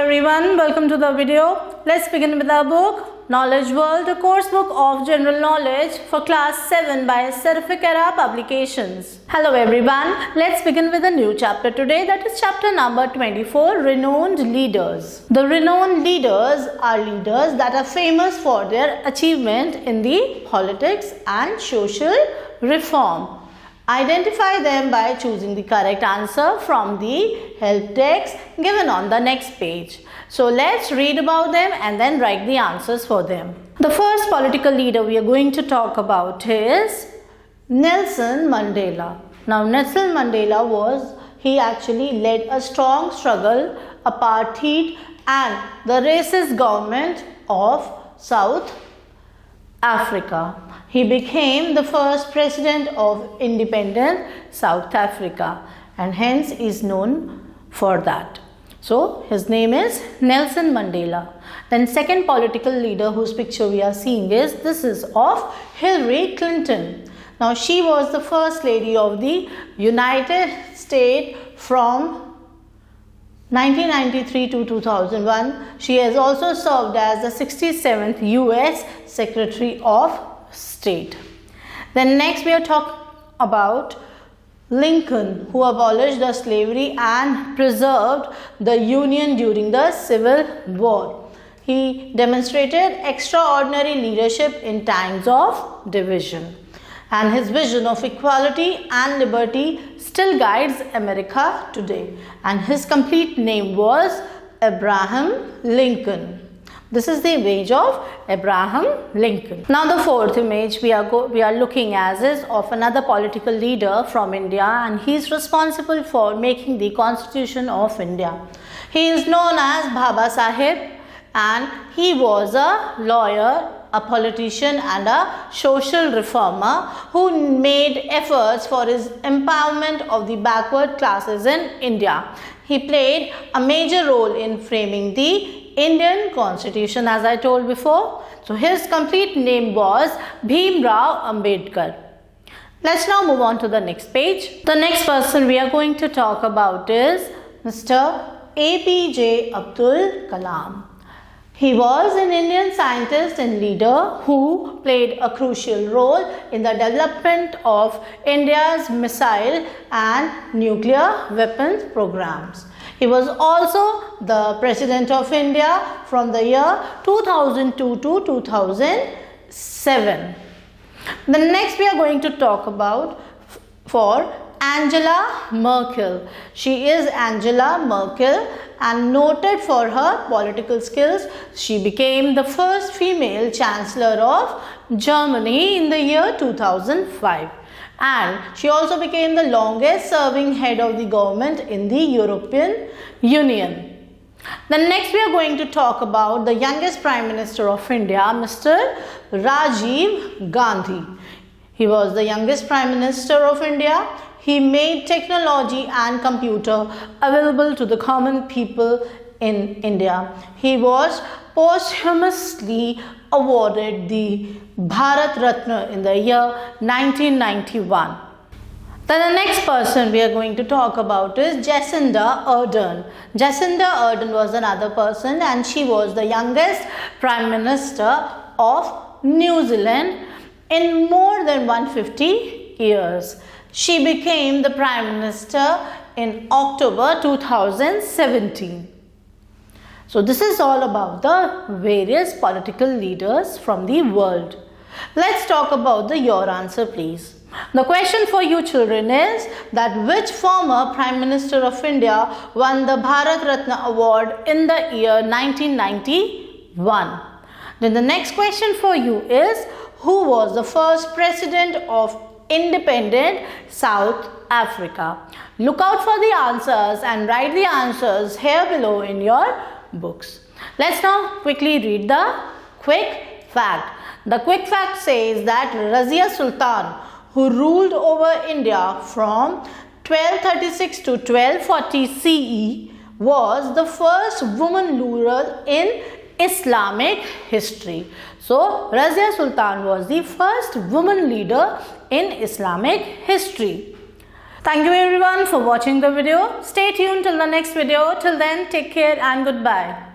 everyone, welcome to the video. Let's begin with our book Knowledge World, a course book of general knowledge for class 7 by Seraphic Era Publications. Hello everyone, let's begin with a new chapter today, that is chapter number 24, Renowned Leaders. The renowned leaders are leaders that are famous for their achievement in the politics and social reform. Identify them by choosing the correct answer from the help text given on the next page. So let's read about them and then write the answers for them. The first political leader we are going to talk about is Nelson Mandela. Now Nelson Mandela he actually led a strong struggle, apartheid and the racist government of South Africa. He became the first president of independent South Africa and hence is known for that. So his name is Nelson Mandela. Then second political leader whose picture we are seeing is of Hillary Clinton. Now she was the first lady of the United States from 1993 to 2001. She has also served as the 67th US Secretary of State. Then next we are talking about Lincoln, who abolished the slavery and preserved the Union during the Civil War. He demonstrated extraordinary leadership in times of division, and his vision of equality and liberty still guides America today. And his complete name was Abraham Lincoln. This is the image of Abraham Lincoln. Now the fourth image we are looking at is of another political leader from India, and he is responsible for making the Constitution of India. He is known as Baba Sahib, and he was a lawyer, a politician and a social reformer who made efforts for his empowerment of the backward classes in India. He played a major role in framing the Indian Constitution, as I told before. So his complete name was Bhim Rao Ambedkar. Let's now move on to the next page. The next person we are going to talk about is Mr. APJ Abdul Kalam. He was an Indian scientist and leader who played a crucial role in the development of India's missile and nuclear weapons programs. He was also the President of India from the year 2002 to 2007. The next we are going to talk about for Angela Merkel. She is Angela Merkel, and noted for her political skills. She became the first female Chancellor of Germany in the year 2005. And she also became the longest serving head of the government in the European Union. Then next we are going to talk about the youngest Prime Minister of India, Mr. Rajiv Gandhi. He was the youngest Prime Minister of India. He made technology and computer available to the common people in India. He was posthumously awarded the Bharat Ratna in the year 1991. Then the next person we are going to talk about is Jacinda Ardern. Jacinda Ardern was another person, and she was the youngest Prime Minister of New Zealand in more than 150 years. She became the Prime Minister in October 2017. So this is all about the various political leaders from the world. Let's talk about your answer, please. The question for you children is that which former Prime Minister of India won the Bharat Ratna Award in the year 1991? Then the next question for you is who was the first President of independent South Africa? Look out for the answers and write the answers here below in your books. Let's now quickly read the quick fact. The quick fact says that Razia Sultan, who ruled over India from 1236 to 1240 CE, was the first woman ruler in Islamic history. So Razia Sultan was the first woman leader in Islamic history. Thank you everyone for watching the video. Stay tuned till the next video. Till then, take care and goodbye.